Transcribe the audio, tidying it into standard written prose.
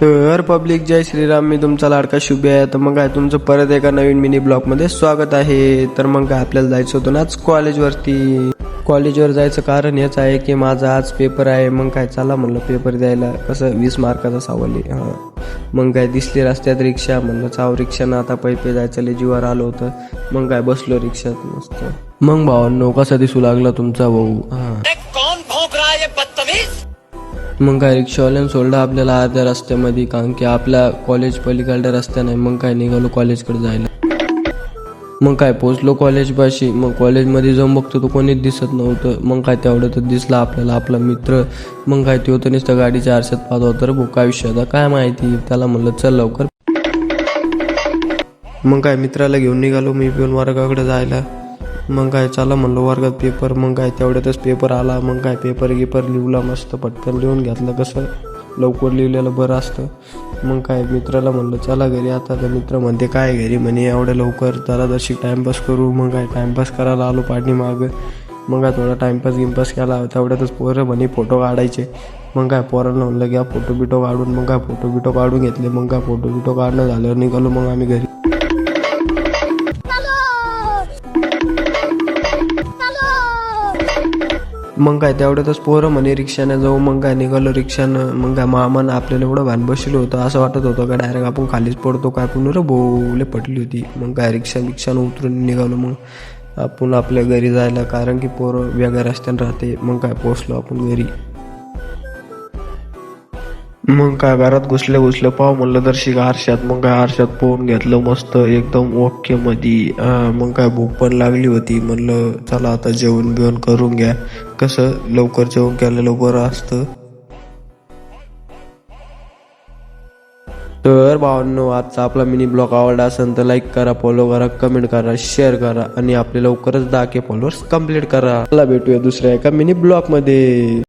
तर पब्लिक जय श्रीराम, मी तुमचा लाडका शुभ आहे. तर मग काय तुमचं परत एका नवीन मिनी ब्लॉग मध्ये स्वागत आहे. तर मग काय आपल्याला जायचं होतं ना आज कॉलेजवर जायचं कारण हेच आहे की माझा आज पेपर आहे. मग काय चला म्हणलं पेपर द्यायला, कसं 20 मार्काचा सवाल आहे. मग काय दिसली रस्त्यात रिक्षा, म्हणलं चाव रिक्षानं आता पैपे जायचं लय जीवावर आलं होतं. मग काय बसलो रिक्षात मस्त. मग भावांनो कसा दिसू लागला तुमचा भाऊ? मग काय रिक्षावाल्यानं सोडलं आपल्याला अर्ध्या रस्त्यामध्ये, कारण की आपल्या कॉलेज पलीकडल्या रस्त्या नाही. मग काय निघालो कॉलेजकडे जायला. मग काय पोचलो कॉलेजपाशी. मग कॉलेजमध्ये जाऊन बघतो तो कोणीच दिसत नव्हतं. मग काय तेवढ्यातच दिसला आपल्याला आपला मित्र. मग काय तो तर नुसतं गाडीच्या आरशात पाहत होता रे. काय विषय होता काय माहिती. त्याला म्हणलं चल लवकर. मग काय मित्राला घेऊन निघालो मी पण वर्गाकडे जायला. मग काय चला म्हणलं वर्गात पेपर. मग काय तेवढ्यातच पेपर आला. मग काय पेपर लिवला मस्त, पटकन लिहून घेतलं. कसं लवकर लिहिलेलं बरं असतं. मग काय मित्राला म्हणलं चला घरी आता. तर मित्र म्हणते काय घरी म्हणे एवढ्या लवकर, जरा जशी टाइमपास करू. मग काय टाइमपास करायला आलो पाठीमागं. मग काय थोडा टाइमपास केला. तेवढ्यातच पोरं म्हणे फोटो काढायचे. मग काय पोरांना म्हणलं घ्या फोटो काढून. मग काय फोटो काढून घेतले. मग काय फोटो काढणं झाल्यावर निघालो मग आम्ही घरी. मग काय तेवढ्यातच पोरं म्हणे रिक्षाने जाऊ. मग काय निघालो रिक्षानं. मग काय मामानं आपल्याला एवढं भान बसलं होतं, असं वाटत होतं का डायरेक्ट आपण खालीच पडतो काय. पण रे बोले पटली होती. मग काय रिक्षानं उतरून निघालो मग आपण आपल्या घरी जायला, कारण की पोरं वेगळ्या रस्त्यानं राहते. मग काय पोचलो आपण घरी. मग काय घरात घुसलं पाव म्हणलं दर्शिक आरशात. मग काय आरशात पोहून घेतलं मस्त एकदम ओके मध्ये. मग काय भूक पण लागली होती. म्हणलं चला आता जेवण बिवण करून घ्या. कसं लवकर जेवण केलेलं बरं असतं. तर भावांनो आजचा आपला मिनी ब्लॉग आवडला असेल तर लाईक करा, फॉलो करा, कमेंट करा, शेअर करा आणि आपले लवकरच 10K फॉलोअर्स कंप्लीट करा. चला भेटूया दुसऱ्या एका मिनी ब्लॉग मध्ये.